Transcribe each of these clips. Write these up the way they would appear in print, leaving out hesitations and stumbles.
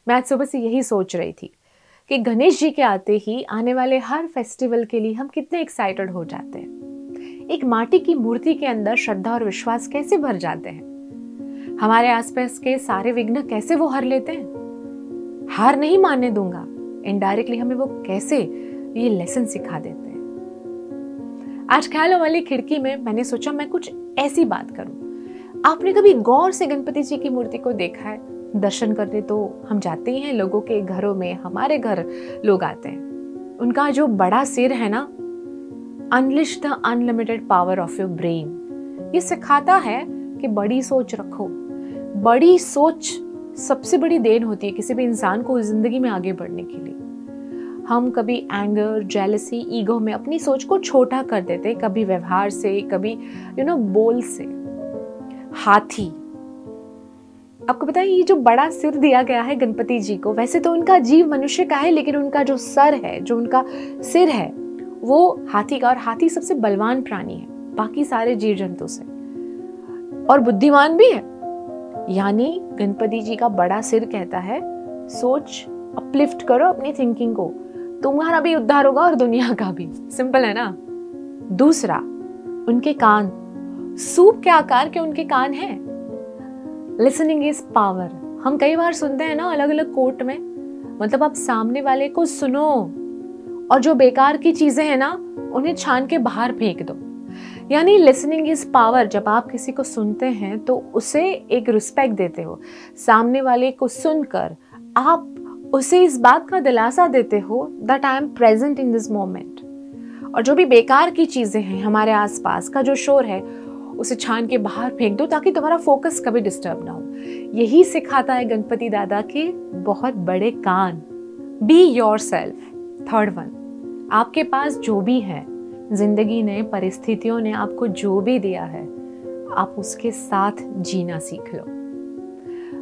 मैं आज सुबह से यही सोच रही थी कि गणेश जी के आते ही आने वाले हर फेस्टिवल के लिए हम कितने एक्साइटेड हो जाते हैं। एक माटी की मूर्ति के अंदर श्रद्धा और विश्वास कैसे भर जाते हैं। हमारे आसपास के सारे विघ्न कैसे वो हर लेते हैं। हार नहीं मानने दूंगा, इनडायरेक्टली हमें वो कैसे ये लेसन सिखा देते हैं। आज ख्यालों वाली खिड़की में मैंने सोचा मैं कुछ ऐसी बात करूं। आपने कभी गौर से गणपति जी की मूर्ति को देखा है? दर्शन करने तो हम जाते ही हैं, लोगों के घरों में, हमारे घर लोग आते हैं। उनका जो बड़ा सिर है ना, unleash the unlimited power of your brain, ये सिखाता है कि बड़ी सोच रखो। बड़ी सोच सबसे बड़ी देन होती है किसी भी इंसान को जिंदगी में आगे बढ़ने के लिए। हम कभी एंगर, जेलसी, ईगो में अपनी सोच को छोटा कर देते, कभी व्यवहार से, कभी बोल से। हाथी, आपको पता है ये जो बड़ा सिर दिया गया है गणपति जी को, वैसे तो उनका जीव मनुष्य का है, लेकिन उनका जो सर है, जो उनका सिर है, वो हाथी का। और हाथी सबसे बलवान प्राणी है बाकी सारे जीव जंतु से, और बुद्धिमान भी है। यानी गणपति जी का बड़ा सिर कहता है सोच अपलिफ्ट करो अपनी थिंकिंग को, तुम्हारा भी उद्धार होगा और दुनिया का भी। सिंपल है ना। दूसरा, उनके कान, सूप के आकार के उनके कान हैं। Listening is power. हम कई बार सुनते हैं ना अलग अलग कोर्ट में, मतलब आप सामने वाले को सुनो और जो बेकार की चीजें हैं ना उन्हें छान के बाहर फेंक दो। यानी लिसनिंग इज पावर। जब आप किसी को सुनते हैं तो उसे एक रिस्पेक्ट देते हो। सामने वाले को सुनकर आप उसे इस बात का दिलासा देते हो that I am present in this moment. और जो भी बेकार की चीजें हैं, हमारे आसपास का जो शोर है, उसे छान के बाहर फेंक दो ताकि तुम्हारा फोकस कभी डिस्टर्ब ना हो। यही सिखाता है गणपति दादा के बहुत बड़े कान। Be yourself. थर्ड वन, आपके पास जो भी है, जिंदगी ने, परिस्थितियों ने आपको जो भी दिया है, आप उसके साथ जीना सीख लो।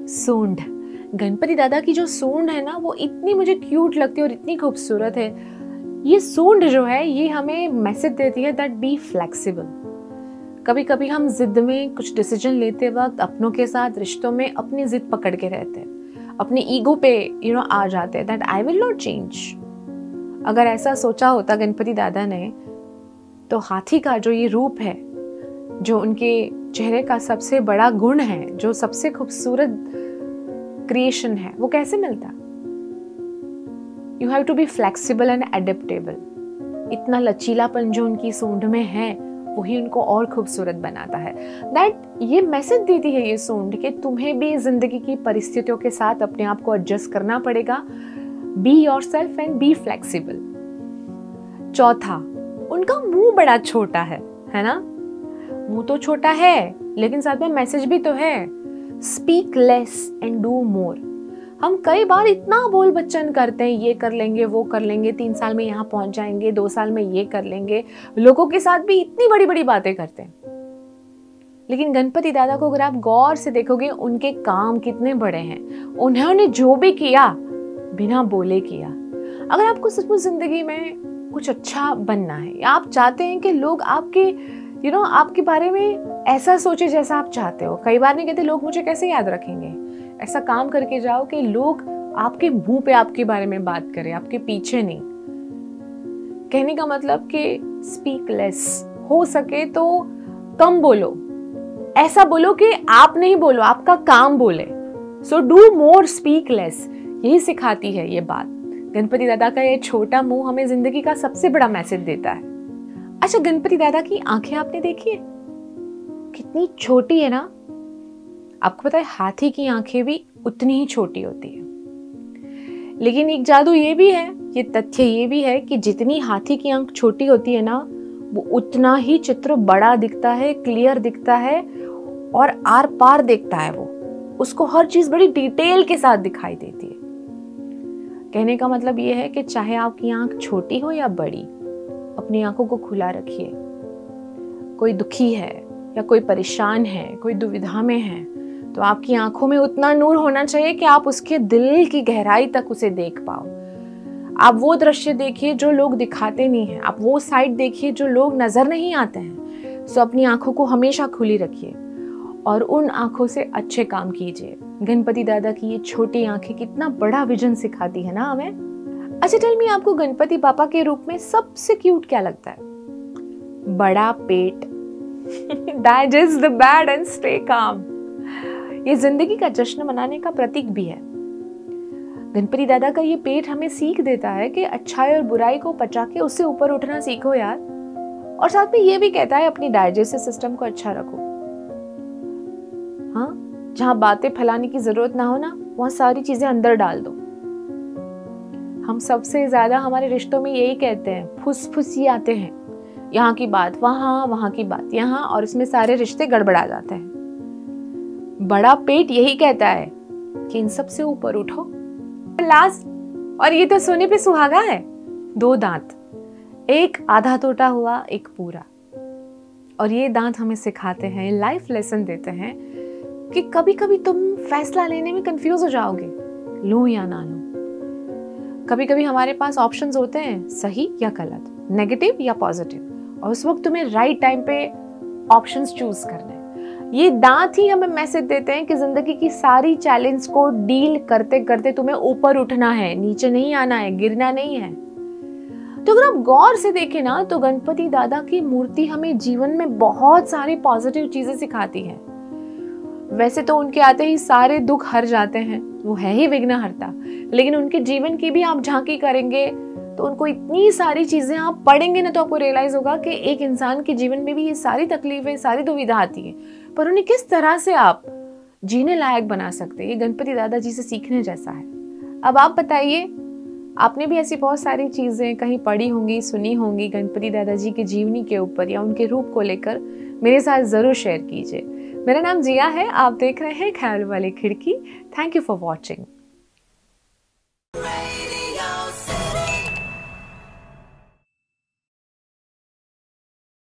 सूंड, गणपति दादा की जो सूंड है ना, वो इतनी मुझे क्यूट लगती है और इतनी खूबसूरत है। ये सूंड जो है ये हमें मैसेज देती है दैट बी फ्लेक्सिबल। कभी कभी हम जिद में कुछ डिसीजन लेते वक्त अपनों के साथ, रिश्तों में अपनी जिद पकड़ के रहते हैं, अपनी ईगो पे आ जाते हैं that I will not change. अगर ऐसा सोचा होता गणपति दादा ने, तो हाथी का जो ये रूप है, जो उनके चेहरे का सबसे बड़ा गुण है, जो सबसे खूबसूरत क्रिएशन है, वो कैसे मिलता? You have to be flexible and adaptable. इतना लचीलापन जो उनकी सूंड में है, वही उनको और खूबसूरत बनाता है। दैट ये मैसेज देती है ये सूंड कि तुम्हें भी जिंदगी की परिस्थितियों के साथ अपने आप को एडजस्ट करना पड़ेगा। Be yourself and be flexible. चौथा, उनका मुंह बड़ा छोटा है ना? मुंह तो छोटा है, लेकिन साथ में मैसेज भी तो है। Speak less and do more. हम कई बार इतना बोल बच्चन करते हैं, ये कर लेंगे, वो कर लेंगे, 3 साल में यहाँ पहुंच जाएंगे, 2 साल में ये कर लेंगे। लोगों के साथ भी इतनी बड़ी बड़ी बातें करते हैं, लेकिन गणपति दादा को अगर आप गौर से देखोगे, उनके काम कितने बड़े हैं। उन्होंने जो भी किया बिना बोले किया। अगर आपको सचमुच जिंदगी में कुछ अच्छा बनना है, या आप चाहते हैं कि लोग आपके आपके बारे में ऐसा सोचे जैसा आप चाहते हो, कई बार नहीं कहते लोग मुझे कैसे याद रखेंगे, ऐसा काम करके जाओ कि लोग आपके मुंह पे आपके बारे में बात करें, आपके पीछे नहीं। कहने का मतलब कि स्पीक लेस, हो सके तो कम बोलो। ऐसा बोलो कि आप नहीं बोलो, आपका काम बोले। So do more, speak less. यही सिखाती है ये बात। गणपति दादा का ये छोटा मुंह हमें जिंदगी का सबसे बड़ा मैसेज देता है। अच्छा, गणपति दादा की आंखें आपने देखी है? कितनी छोटी है ना? आपको पता है हाथी की आंखें भी उतनी ही छोटी होती है। लेकिन एक जादू ये भी है, ये तथ्य ये भी है कि जितनी हाथी की आंख छोटी होती है ना, वो उतना ही चित्र बड़ा दिखता है, क्लियर दिखता है और आर पार देखता है। वो उसको हर चीज बड़ी डिटेल के साथ दिखाई देती है। कहने का मतलब ये है कि चाहे आपकी आंख छोटी हो या बड़ी, अपनी आंखों को खुला रखिए। कोई दुखी है या कोई परेशान है, कोई दुविधा में है, तो आपकी आंखों में उतना नूर होना चाहिए कि आप उसके दिल की गहराई तक उसे देख पाओ। आप वो दृश्य देखिए जो लोग दिखाते नहीं हैं, आप वो साइड देखिए जो लोग नजर नहीं आते हैं। सो अपनी आंखों को हमेशा खुली रखिए और उन आंखों से अच्छे काम कीजिए। गणपति दादा की ये छोटी आंखें कितना बड़ा विजन सिखाती है ना हमें। अच्छा टेल मी, आपको गणपति पापा के रूप में सबसे क्यूट क्या लगता है? बड़ा पेट, digest the bad and stay calm. ये जिंदगी का जश्न मनाने का प्रतीक भी है। गणपति दादा का ये पेट हमें सीख देता है कि अच्छाई और बुराई को पचा के उससे ऊपर उठना सीखो यार। और साथ में ये भी कहता है अपनी डाइजेस्टिव सिस्टम को अच्छा रखो। हाँ, जहां बातें फैलाने की जरूरत ना हो ना, वहां सारी चीजें अंदर डाल दो। हम सबसे ज्यादा हमारे रिश्तों में यही कहते हैं, फुसफुसियाते हैं, यहाँ की बात वहां, वहां की बात यहाँ, और इसमें सारे रिश्ते गड़बड़ा जाते हैं। बड़ा पेट यही कहता है कि इन सब से ऊपर उठो। लास्ट, और ये तो सोने पे सुहागा है, 2 दांत, एक आधा टूटा हुआ, एक पूरा। और ये दांत हमें सिखाते हैं, लाइफ लेसन देते हैं कि कभी कभी तुम फैसला लेने में कंफ्यूज हो जाओगे, लूं या ना लूं। कभी कभी हमारे पास ऑप्शंस होते हैं, सही या गलत, नेगेटिव या पॉजिटिव, और उस वक्त तुम्हें राइट टाइम पे ऑप्शंस चूज करने। ये दांत ही हमें मैसेज देते हैं कि जिंदगी की सारी चैलेंज को डील करते करते तुम्हें ऊपर उठना है, नीचे नहीं आना है, गिरना नहीं है। तो अगर आप गौर से देखें ना, तो गणपति दादा की मूर्ति हमें जीवन में बहुत सारी पॉजिटिव चीजें सिखाती है। वैसे तो उनके आते ही सारे दुख हर जाते हैं, वो है ही विघ्नहर्ता, लेकिन उनके जीवन की भी आप झांकी करेंगे तो उनको इतनी सारी चीजें आप पढ़ेंगे ना, तो आपको रियलाइज होगा कि एक इंसान के जीवन में भी ये सारी तकलीफें, सारी दुविधा आती है, पर उन्हें किस तरह से आप जीने लायक बना सकते हैं, ये गणपति दादा जी से सीखने जैसा है। अब आप बताइए, आपने भी ऐसी बहुत सारी चीजें कहीं पढ़ी होंगी, सुनी होंगी गणपति दादा जी की जीवनी के ऊपर या उनके रूप को लेकर, मेरे साथ जरूर शेयर कीजिए। मेरा नाम जिया है, आप देख रहे हैं ख्याल वाली खिड़की। Thank you for watching.